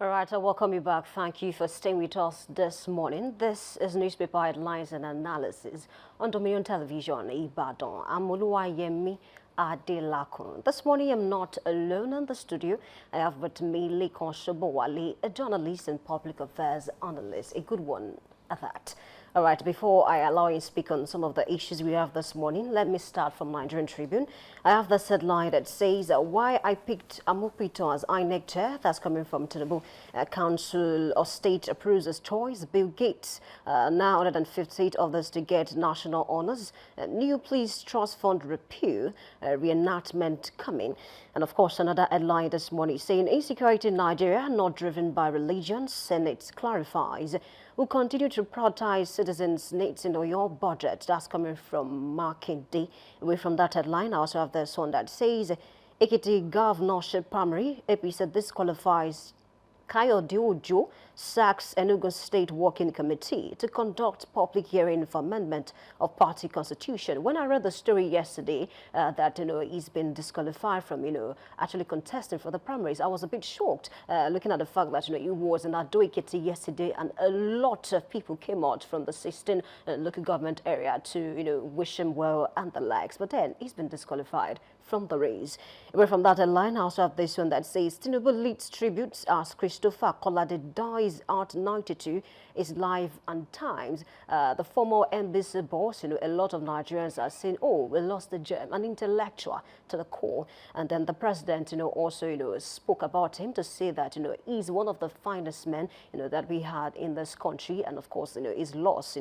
All right, I welcome you back. Thank you for staying with us this morning. This is newspaper headlines and analysis on Dominion Television, Ibadan. I'm Oluwayemi Adelakun. This morning, I'm not alone in the studio. I have with me Lekon Shobowale, a journalist and public affairs analyst, a good one at that. All right, before I allow you to speak on some of the issues we have this morning, let me start from Nigerian Tribune. I have this headline that says, why I picked Amupito as INEC chair. That's coming from Tinubu. Council of State approves his choice. Bill Gates, now 158 others to get national honors. New Police Trust Fund repeal, reenactment coming. And of course, another headline this morning saying, insecurity in Nigeria not driven by religion. Senate clarifies. Will continue to prioritize citizens' needs in your budget. That's coming from Makinde. Away from that headline, I also have this one that says, Ekiti governorship primary, AP said this qualifies Kayode Ojo sacks Enugu State Working Committee to conduct public hearing for amendment of party constitution. When I read the story yesterday that he's been disqualified from actually contesting for the primaries, I was a bit shocked looking at the fact that he was in Ado Ekiti yesterday, and a lot of people came out from the 16 local government area to wish him well and the likes. But then he's been disqualified from the race. Away from that line, I also have this one that says Tinubu leads tributes as Christopher Kolade dies at 92 is life and times. The former NBC boss, a lot of Nigerians are saying, oh, we lost the gem, an intellectual to the core. And then the president, also, spoke about him to say that, he's one of the finest men, that we had in this country. And of course, his loss,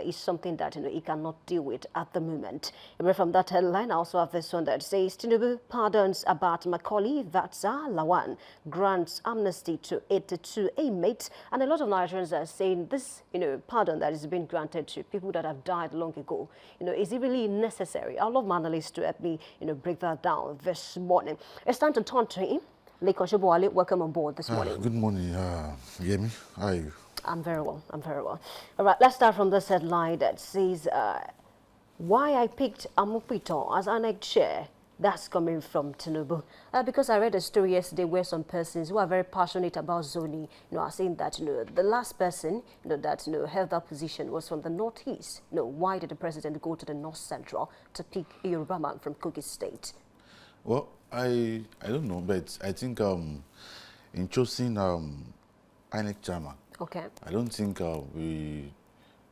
is something that, he cannot deal with at the moment. Away from that headline, I also have this one that says Tinubu pardons about Macaulay Vatsa Lawan, grants amnesty to 82 inmates. And a lot of Nigerians are saying this, pardon that is being granted to people that have died long ago, is it really necessary? I love my analysts to help me, break that down this morning. It's time to turn to him. Lekon Shobowale, welcome on board this morning. Good morning, Yemi. How are you? I'm very well. I'm very well. All right, let's start from this headline that says, why I picked Amupito as INEC chair. That's coming from Tinubu. Because I read a story yesterday where some persons who are very passionate about zoning, are saying that, the last person, that, held that position was from the northeast. Why did the president go to the north central to pick a Yoruba man from Kogi State? Well, I don't know, but I think in choosing INEC chairman, okay, I don't think we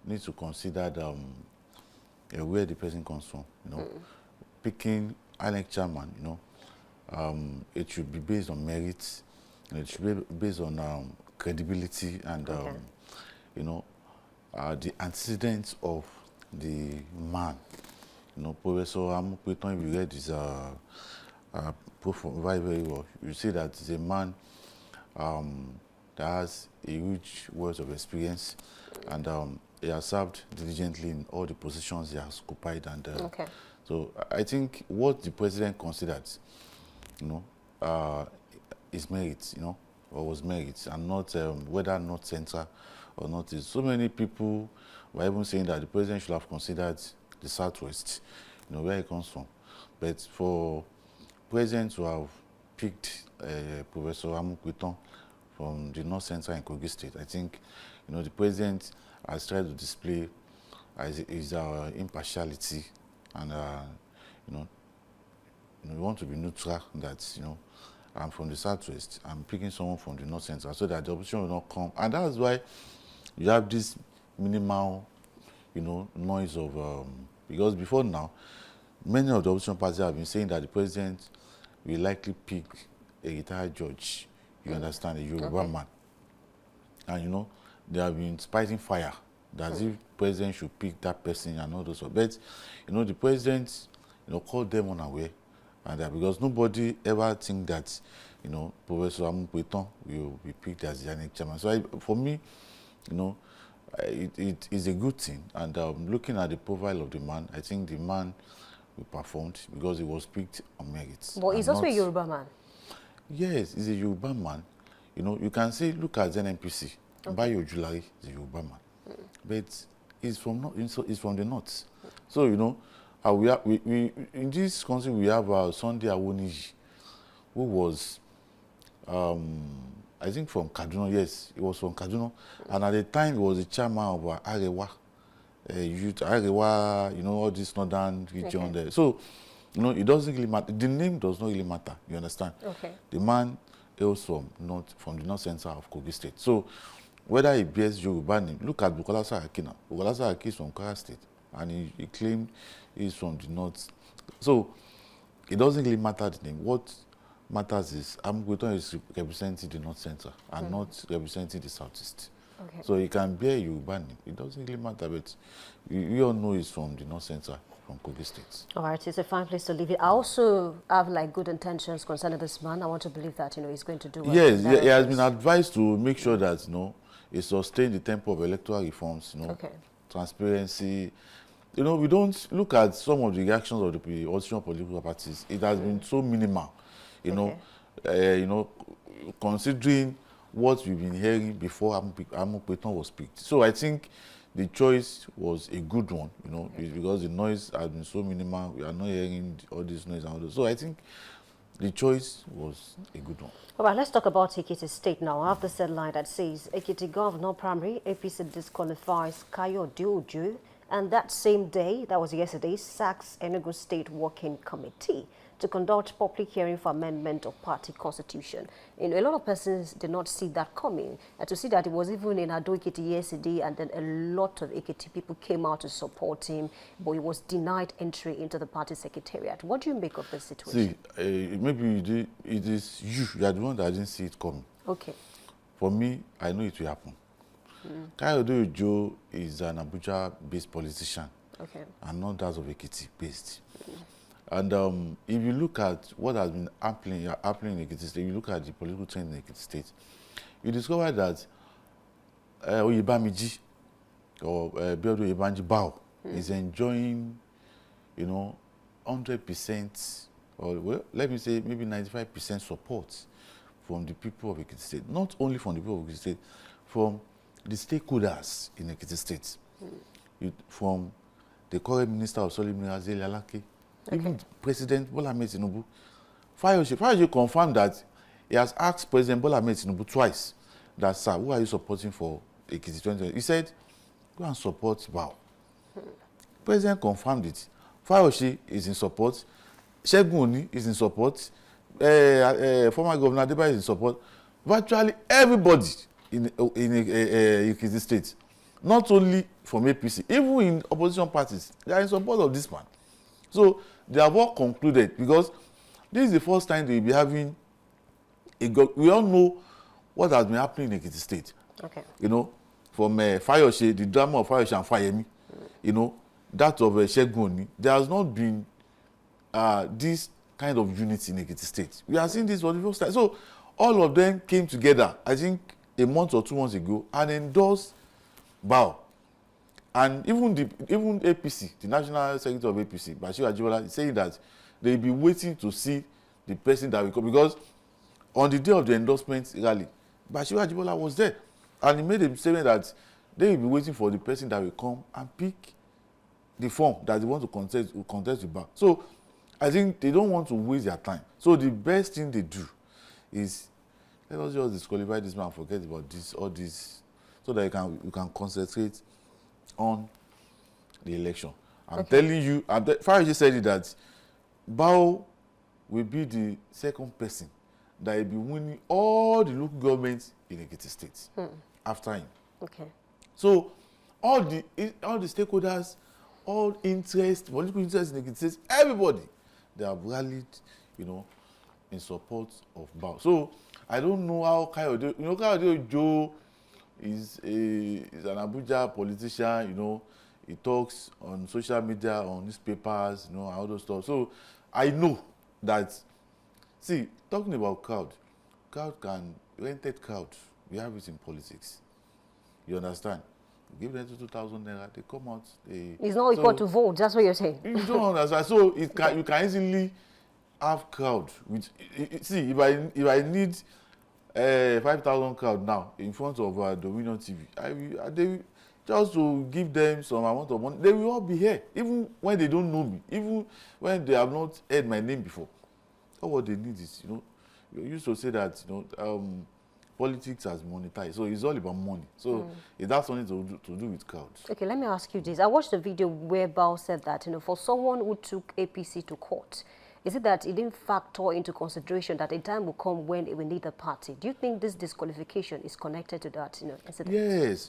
need to consider where the person comes from. Picking INEC chairman, it should be based on merits, it should be based on credibility and the antecedents of the man. Professor Amupito, if you read his profile very well, you see that he's a man that has a huge wealth of experience, and he has served diligently in all the positions he has occupied. And okay. So I think what the president considered, is merits, or was merits, and not whether not center or not. So many people were even saying that the president should have considered the Southwest, where he comes from. But for president to have picked Professor Amupito from the North Central in Kogi State, I think, the president has tried to display his impartiality, and we want to be neutral. That I'm from the Southwest, I'm picking someone from the North Central, so that the opposition will not come, and that's why you have this minimal, noise of because before now, many of the opposition parties have been saying that the president will likely pick a retired judge. You understand, a Yoruba man, and they have been spiting fire that if president should pick that person and all those. But the president called them unaware, and that because nobody ever think that Professor Amupito will be picked as the INEC chairman. So for me, it is a good thing. And looking at the profile of the man, I think the man performed because he was picked on merits. But he's also a Yoruba man. Yes, he's a Yoruba man. You can say, look at NNPC. Bayo Julari is a Yoruba man. But he's from the north. So, we in this country we have Sunday Awoniji, who was I think from Kaduna, yes, it was from Kaduna. And at the time, he was the chairman of Arewa, youth, Arewa, all this northern region there. So, it doesn't really matter. The name does not really matter, you understand? Okay. The man hails from the north center of Kogi State. So, whether he bears Yoruba name, look at Bukola Saraki now. Bukola Saraki is from Kwara State, and he claimed he's from the north. So, it doesn't really matter the name. What matters is Amukuton is representing the north center and not representing the southeast. Okay. So he can bear Yoruba name. It doesn't really matter, but we all know he's from the north center, from Kogi State. All right, it's a fine place to leave it. I also have like good intentions concerning this man. I want to believe that he's going to do well. Yes, he has been advised to make sure that he sustain the tempo of electoral reforms. Transparency. We don't look at some of the reactions of the opposition political parties. It has been so minimal. Considering what we've been hearing before Amupeton was picked. So I think the choice was a good one, because the noise has been so minimal. We are not hearing all this noise and all this. So I think the choice was a good one. All right, let's talk about Ekiti State now. I have this headline that says, Ekiti Governor Primary, APC disqualifies Kayode Ojo, and that same day, that was yesterday, sacks Enugu State Working Committee to conduct public hearing for amendment of party constitution. A lot of persons did not see that coming. And to see that it was even in Ado Ekiti yesterday, and then a lot of Ekiti people came out to support him, but he was denied entry into the party secretariat. What do you make of this situation? See, maybe it is you are the one that didn't see it coming. Okay. For me, I know it will happen. Kayode Ojo is an Abuja-based politician, and not that of Ekiti-based. And if you look at what has been happening in Ekiti State, you look at the political trend in Ekiti State, you discover that Oyebamiji or Biodo Oyebanji Bao is enjoying, 100%, or well, let me say maybe 95% support from the people of Ekiti State. Not only from the people of Ekiti State, from the stakeholders in Ekiti State, from the current Minister of Solid Minerals, Alake, even President Bola Ahmed Tinubu. Fayose confirmed that he has asked President Bola Ahmed Tinubu twice that, sir, who are you supporting for Ekiti 2020? He said, go and support Bao. President confirmed it. Fayose is in support. Segun Oni is in support. Former Governor Daybreak is in support. Virtually everybody in Ekiti State, not only from APC, even in opposition parties, they are in support of this man. So they have all concluded, because this is the first time they will be having we all know what has been happening in Ekiti State. Okay. From Fayose, the drama of Fayose and Fayemi, that of Segun Oni, there has not been this kind of unity in Ekiti State. We are seeing this for the first time. So all of them came together, I think, a month or 2 months ago, and endorsed Bao. And even APC, the National Secretary of APC, Bashir Ajibola, is saying that they will be waiting to see the person that will come, because on the day of the endorsement rally, Bashir Ajibola was there, and he made a statement that they will be waiting for the person that will come and pick the form that they want to contest with Bao. So I think they don't want to waste their time. So the best thing they do is, let us just disqualify this man, forget about all this, so that you can concentrate on the election. I'm telling you, Fayose said it, that Bao will be the second person that will be winning all the local governments in Ekiti State after him. Okay. So all the stakeholders, all political interests in Ekiti State, everybody, they have rallied, in support of Bao. So I don't know how Kayode Ojo is an Abuja politician, he talks on social media, on newspapers, all those stuff. So I know that, see, talking about rented crowd, we have it in politics. You understand? You give them 2,000 naira, they come out. It's not equal to vote, that's what you're saying. You don't understand. So you can easily have crowd. See, if I need 5,000 crowd now in front of Dominion TV, they just to give them some amount of money, they will all be here, even when they don't know me, even when they have not heard my name before. All what they need is, you used to say that, politics has monetized. So it's all about money. So it has something to do with crowds. Okay, let me ask you this. I watched a video where Bao said that, for someone who took APC to court, is it that it didn't factor into consideration that a time will come when it will need a party? Do you think this disqualification is connected to that, incident?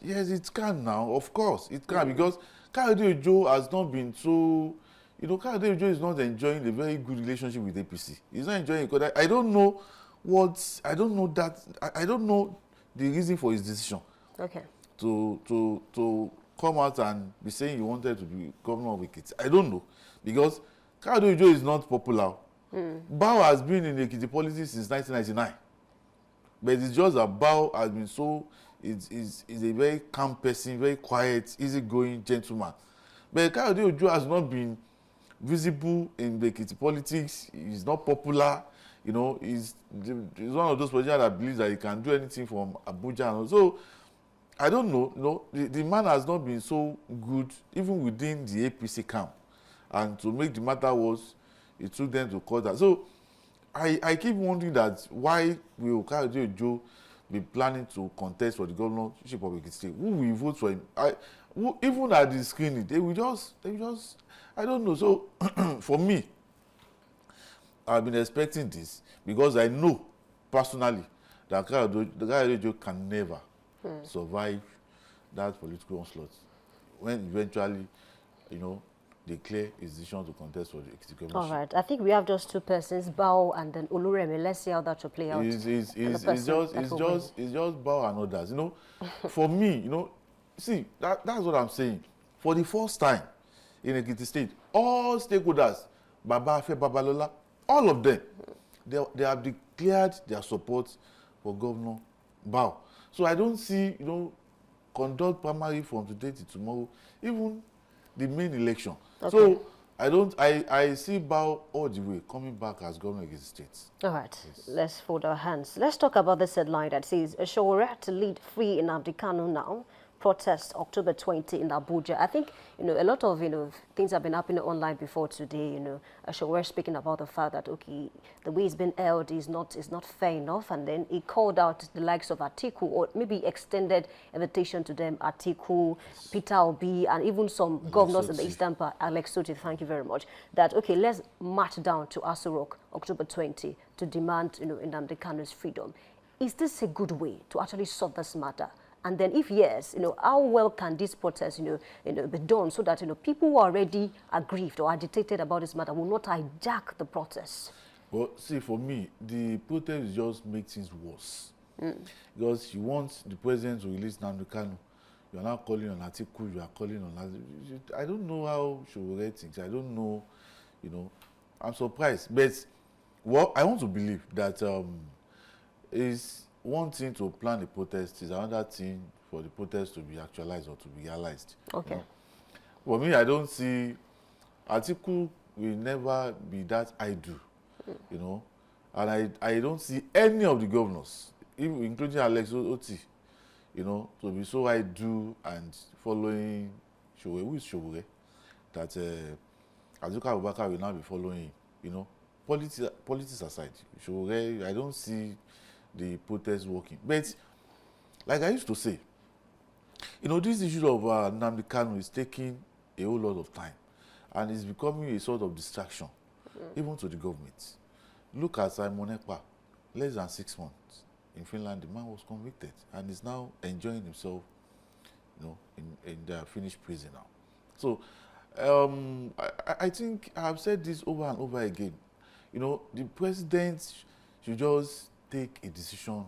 Yes, it can now. Of course, it can because Kayode Ojo has not been so. Kayode Ojo is not enjoying a very good relationship with APC. He's not enjoying it because I don't know I don't know that. I don't know the reason for his decision. Okay. To come out and be saying he wanted to be governor of Ekiti. I don't know because Kayode Ojo is not popular. Bao has been in Ekiti politics since 1999. But it's just that Bao has been so, is a very calm person, very quiet, easygoing gentleman. But Kayode Ojo has not been visible in the Ekiti politics. He's not popular. He's one of those politicians that believes that he can do anything from Abuja. So, I don't know. The man has not been so good, even within the APC camp. And to make the matter worse, it took them to court that. So, I keep wondering that why will Kayode Ojo be planning to contest for the governorship of Ekiti State? Who will vote for him? Even at the screening, they will just, I don't know. So, for me, I've been expecting this because I know personally that Kayode Ojo can never survive that political onslaught when eventually, declare his decision to contest for the Ekiti governorship. All right. I think we have just two persons, Bao and then Oluremi. Let's see how that will play out. It's just Bao and others. For me, see, that's what I'm saying. For the first time in Ekiti State, all stakeholders, Baba Afe Babalola, all of them, they have declared their support for Governor Bao. So I don't see, conduct primary from today to tomorrow, even the main election. Okay. So I see Bao all the way coming back as governor of Ekiti State. All right, yes. Let's fold our hands. Let's talk about this headline that says, Showore to lead free in Kanu now. Protest October 20 in Abuja. I think, a lot of, things have been happening online before today, we're speaking about the fact that, okay, the way it's been held is not fair enough. And then he called out the likes of Atiku, or maybe extended invitation to them, Atiku, Peter Obi, and even some governors in the Eastern Part, Alex Soti, thank you very much, that, okay, let's march down to Aso Rock, October 20, to demand, Nnamdi Kanu's freedom. Is this a good way to actually solve this matter? And then if yes, how well can this protest, be done so that, people who are already aggrieved or agitated about this matter will not hijack the protest? Well, see, for me, the protest just makes things worse. Because you want the president to release Nnamdi Kanu. You are now calling on Atiku, you are calling on... I don't know how Showore thinks. I don't know, I'm surprised. But what I want to believe that is... one thing to plan a protest is another thing for the protest to be actualized or to be realized. Okay. For me, I don't see Atiku will never be that idle, and I don't see any of the governors, even including Alex Oti, to be so idle and following Showore. Who is Showore? That Atiku Abubakar will now be following him. Politics aside, Showore, I don't see the protest working. But like I used to say, this issue of Nnamdi Kanu is taking a whole lot of time, and it's becoming a sort of distraction, even to the government. Look at Simon Ekpa, less than 6 months in Finland, the man was convicted and is now enjoying himself, in the Finnish prison now. So I think I've said this over and over again. The president should just take a decision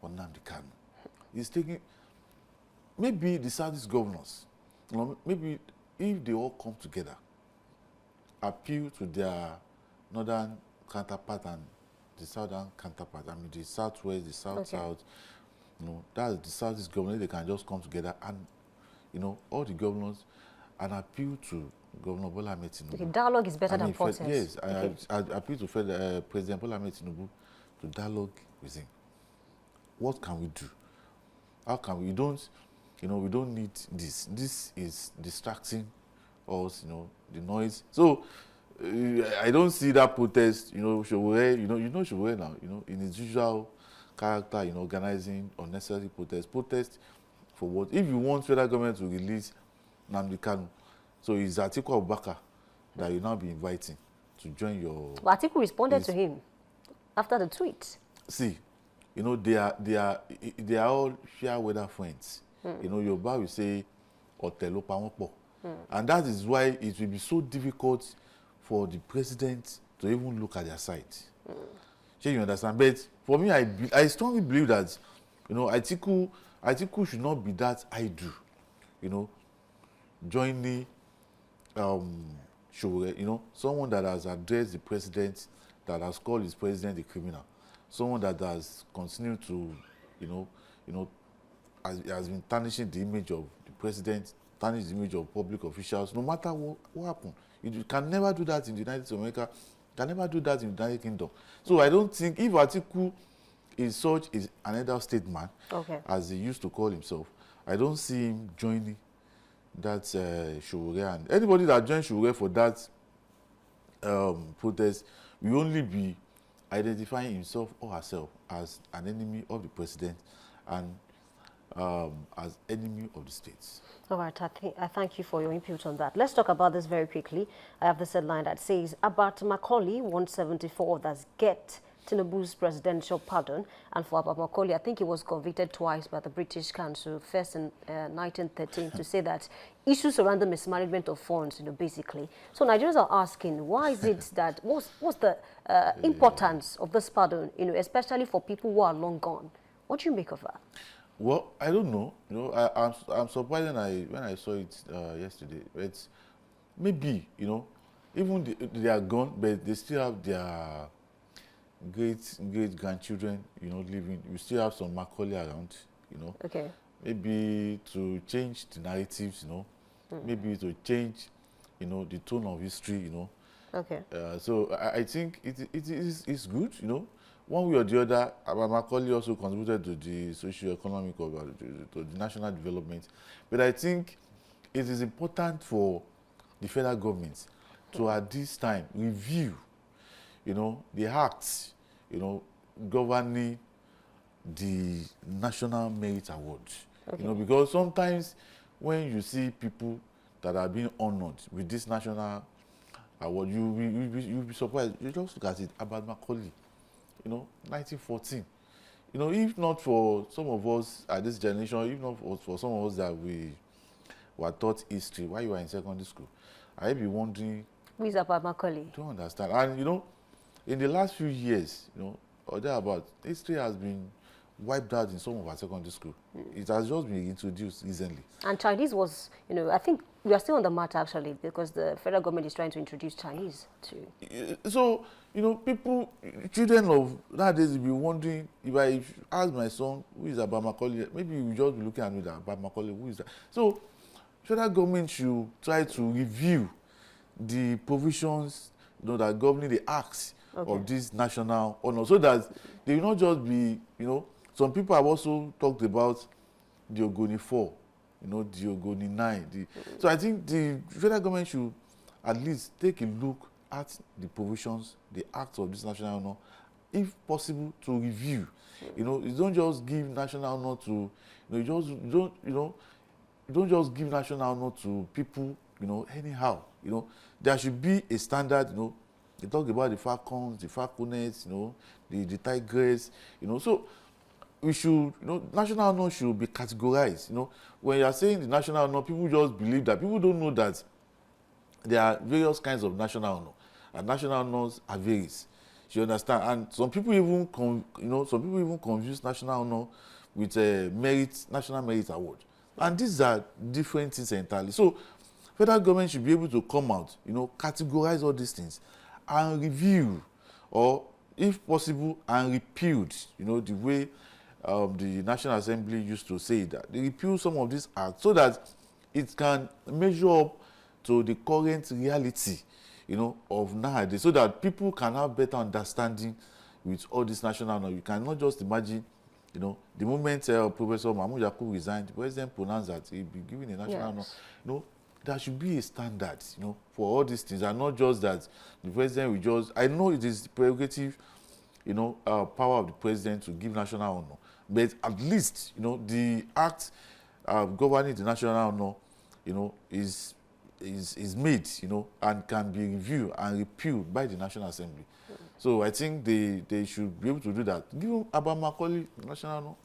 on Nnamdi Kanu. He's taking, maybe the Southeast governors, maybe if they all come together, appeal to their northern counterpart and the southern counterpart, the southwest, the south-south, that's the Southeast government, they can just come together and, all the governors, and appeal to Governor Bola Ahmed Tinubu. Okay, dialogue is better than protest. Yes, okay. I appeal to President Bola Ahmed Tinubu to dialogue with him. What can we do? How can we don't need this. This is distracting us, the noise. So I don't see that protest, Showore, Showore now, in his usual character in organizing unnecessary protests. Protest for what? If you want federal government to release Nnamdi Kanu, so it's Atiku Abubakar that you now be inviting to join your... But Atiku responded to him after the tweet. See, you know, they are all fair weather friends. You know, Yoruba will say, Otelo Pamopo. And that is why it will be so difficult for the president to even look at their side. So you understand? But for me, I strongly believe that, you know, Atiku should not be that idle, you know, joining Showore, you know, someone that has addressed the president, that has called his president a criminal, someone that has continued to, you know, has been tarnishing the image of the president, tarnish the image of public officials, no matter what happened. You can never do that in the United States of America, can never do that in the United Kingdom. So I don't think if Atiku is such an elder statesman, as he used to call himself, I don't see him joining that Showore. And anybody that joins Showore for that protest will only be identifying himself or herself as an enemy of the president and as enemy of the states. All right, I thank you for your input on that. Let's talk about this very quickly. I have this headline that says, about Macaulay, 174 others get Tinubu's presidential pardon. And for Abba Macaulay, I think he was convicted twice by the British Council, first in 1913, to say that issues around the mismanagement of funds, you know, basically. So Nigerians are asking, why is it that, what's the importance of this pardon, you know, especially for people who are long gone? What do you make of that? Well, I don't know. You know, I'm surprised when I saw it yesterday. It's maybe, you know, even they are gone, but they still have their great grandchildren, you know, living. You still have some Macaulay around, you know. Okay. Maybe to change the narratives, you know. Maybe to change, you know, the tone of history, you know. Okay. So I think it's good, you know. One way or the other, Macaulay also contributed to the socio-economic, to the national development. But I think it is important for the federal government to, at this time, review, you know, the acts, you know, governing the National Merit Award. You know, because sometimes when you see people that are being honored with this national award, you'll be surprised. You just look at it about Macaulay. You know, 1914. You know, if not for some of us at this generation, if not for some of us that we were taught history while you were in secondary school, I'd be wondering, who is about Macaulay? Don't understand. And you know, in the last few years, you know, or thereabout, history has been wiped out in some of our secondary school. It has just been introduced recently. And Chinese was, you know, I think we are still on the matter actually, because the federal government is trying to introduce Chinese too. So, you know, children of nowadays will be wondering, if I ask my son, who is Abba Macaulay, maybe he will just be looking at me like, Abba Macaulay, who is that? So, federal government should try to review the provisions, you know, that governing the acts of this national honor, so that they will not just be, you know, some people have also talked about the Ogoni 4, you know, the Ogoni 9. So I think the federal government should at least take a look at the provisions, the acts of this national honor, if possible, to review. You know, you don't just give national honor to, you know, you don't just give national honor to people, you know, anyhow. You know, there should be a standard. You know, they talk about the falcons, the falconets, you know, the tigress, you know. So we should, you know, national honor should be categorized. You know, when you are saying the national honor, people just believe that. People don't know that there are various kinds of national honor, and national honors are various. You understand? And some people even confuse national honor with a national merit award, and these are different things entirely. So federal government should be able to come out, you know, categorize all these things and review, or if possible, and repeal, you know, the way the National Assembly used to say that. They repeal some of these acts so that it can measure up to the current reality, you know, of nowadays, so that people can have better understanding with all this national honor. You cannot just imagine, you know, the moment Professor Mahmoud Yakubu resigned, the president pronounced that he'd be given a national honor. You know, there should be a standard, you know, for all these things, and not just that the president will just, I know it is prerogative, power of the president to give national honor. But at least, the act governing the national honor, is made, and can be reviewed and repealed by the National Assembly. So I think they should be able to do that. Give Abba Macaulay national honor.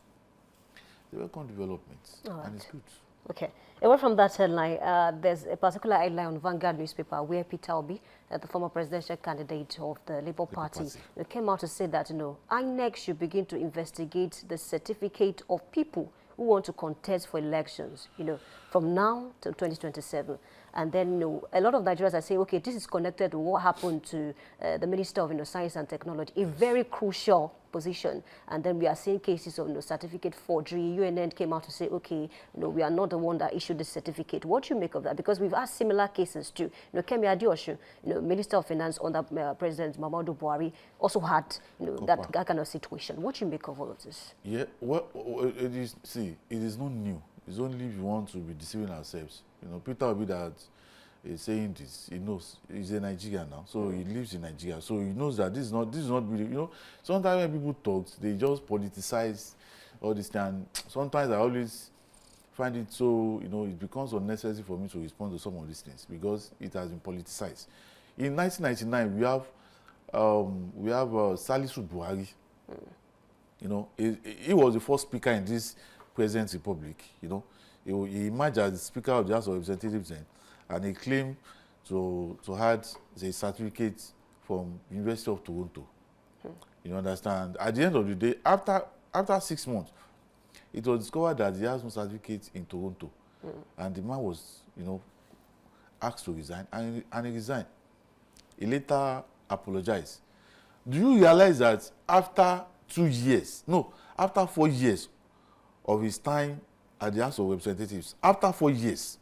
They welcome developments, and it's good. Okay. Away from that headline, there's a particular headline on Vanguard newspaper where Peter Obi, the former presidential candidate of the Labour Party, came out to say that, INEC should begin to investigate the certificate of people who want to contest for elections, from now to 2027. And then, a lot of Nigerians are saying, okay, this is connected to what happened to the Minister of Science and Technology, a very crucial position. And then we are seeing cases of certificate forgery. UNN came out to say, okay, we are not the one that issued this certificate. What do you make of that? Because we've had similar cases too. Kemi Adeosun, Minister of Finance under President Muhammadu Buhari, also had that kind of situation. What do you make of all of this? Yeah, well, it is not new. It's only if you want to be deceiving ourselves. Peter Obi that is saying this, he knows he's a Nigerian now, so he lives in Nigeria, so he knows that this is not really. Sometimes when people talk, they just politicize all this thing. Sometimes I always find it so, it becomes unnecessary for me to respond to some of these things because it has been politicized. In 1999, we have Salisu Buhari. He was the first speaker in this present republic. He emerged as the Speaker of the House of Representatives then, and he claimed to had a certificate from University of Toronto. You understand? At the end of the day, after 6 months, it was discovered that he has no certificate in Toronto, and the man was, asked to resign, and he resigned. He later apologized. Do you realize that after 4 years of his time at the House of Representatives, after 4 years,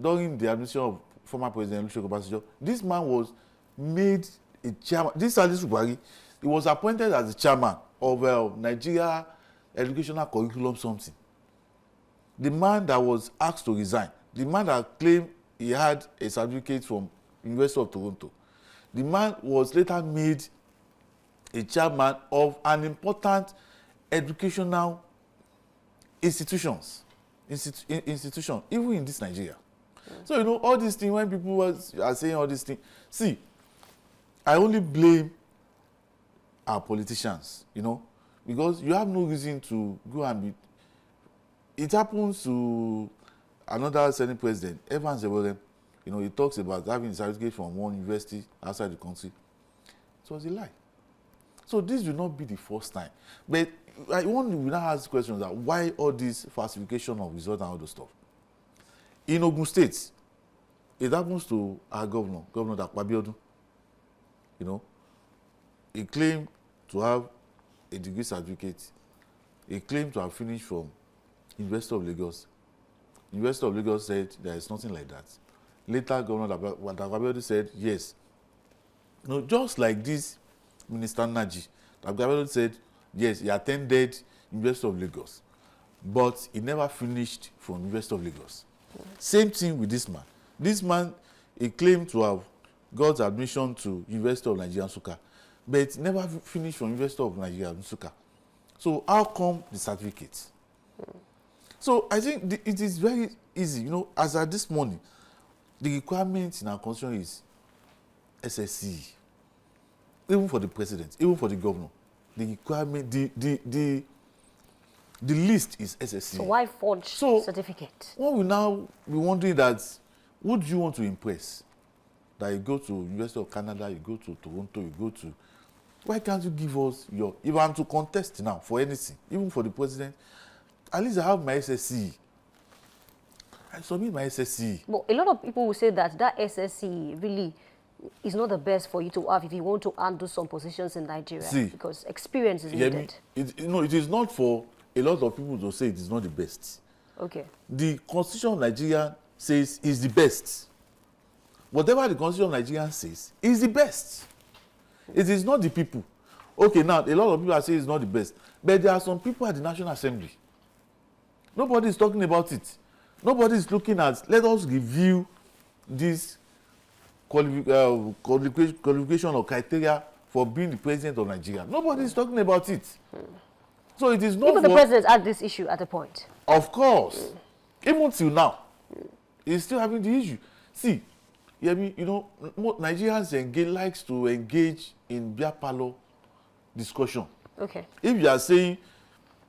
during the administration of former President Olusegun Obasanjo, this man was made a chairman. This Salisu Buhari, he was appointed as the chairman of Nigeria Educational Curriculum something. The man that was asked to resign, the man that claimed he had a certificate from University of Toronto, the man was later made a chairman of an important educational institution, even in this Nigeria. So, all these things, when people are saying all these things, see, I only blame our politicians, because you have no reason to go and be. It happens to another Senate president, Evans Ewere. He talks about having a certificate from one university outside the country. It was a lie. So this will not be the first time. But I want to now ask questions that why all this falsification of results and all those stuff. In Ogun State, it happens to our Governor Dapo Abiodun. He claimed to have a degree certificate. He claimed to have finished from University of Lagos. University of Lagos said there is nothing like that. Later, Governor Dapo Abiodun said yes. Just like this Minister Naji, Dapo Abiodun said yes, he attended University of Lagos, but he never finished from University of Lagos. Same thing with this man. This man, he claimed to have got admission to University of Nigeria Nsukka, but never finished from University of Nigeria Nsukka. So how come the certificate? So I think it is very easy. As at this morning, the requirement in our constitution is SSCE. Even for the president, even for the governor, the requirement, the list is SSCE. So why forge certificate? One will now be wondering that, who do you want to impress? That you go to University of Canada, you go to Toronto, you go to... Why can't you give us your... If I'm to contest now for anything, even for the president, at least I have my SSCE. I submit my SSCE. But a lot of people will say that SSCE really is not the best for you to have if you want to handle some positions in Nigeria, because experience is needed. It is not for a lot of people to say it is not the best. Okay. The Constitution of Nigeria says is the best. Whatever the Constitution of Nigeria says is the best. It is not the people. Okay, now a lot of people are saying it's not the best, but there are some people at the National Assembly. Nobody is talking about it. Nobody is looking at, let us review this qualification or criteria for being the president of Nigeria. Nobody is talking about it. So it is not. Even the president had this issue at a point. Of course. Even till now, he's still having the issue. See, you know, Nigerians likes to engage in beer parlor discussion. Okay. If you are saying,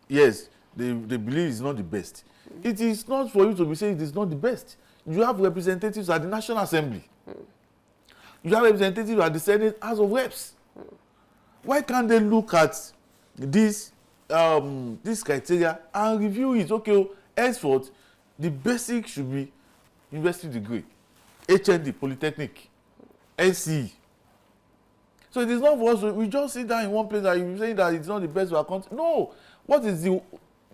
yes, they believe it's not the best, it is not for you to be saying it is not the best. You have representatives at the National Assembly. You have representatives at the Senate House of Reps. Why can't they look at this criteria and review it? Okay, henceforth, the basic should be university degree, HND, Polytechnic, NCE. So it is not for us, we just sit down in one place and you're saying that it's not the best for our country. No. What is the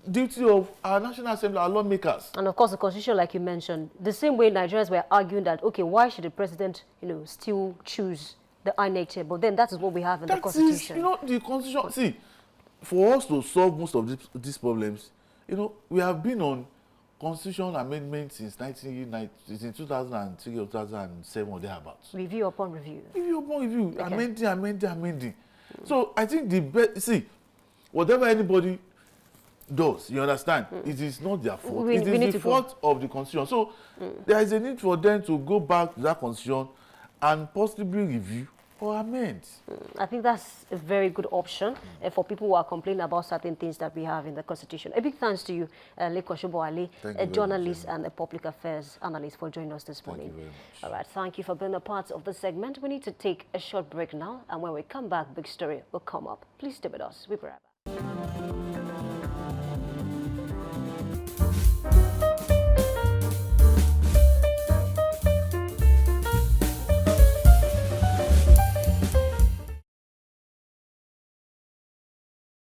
duty of our National Assembly, our lawmakers? And of course, the Constitution, like you mentioned, the same way Nigerians were arguing that, okay, why should the president, you know, still choose the INEC chair? But then that is what we have in the Constitution. Is, you know, the Constitution, see, for us to solve most of these problems, you know, we have been on Constitution amendment since 2003 or 2007 or thereabouts. Review upon review. Review upon review. Okay. Amending. So I think the best, see, whatever anybody does, you understand, it is not their fault. It is the fault of the Constitution. So there is a need for them to go back to that Constitution and possibly review or amend. I think that's a very good option for people who are complaining about certain things that we have in the Constitution. A big thanks to you, Leko Shoboale, a journalist and a public affairs analyst, for joining us this morning. Thank you very much. All right, thank you for being a part of the segment. We need to take a short break now, and when we come back, big story will come up. Please stay with us. We'll be right back.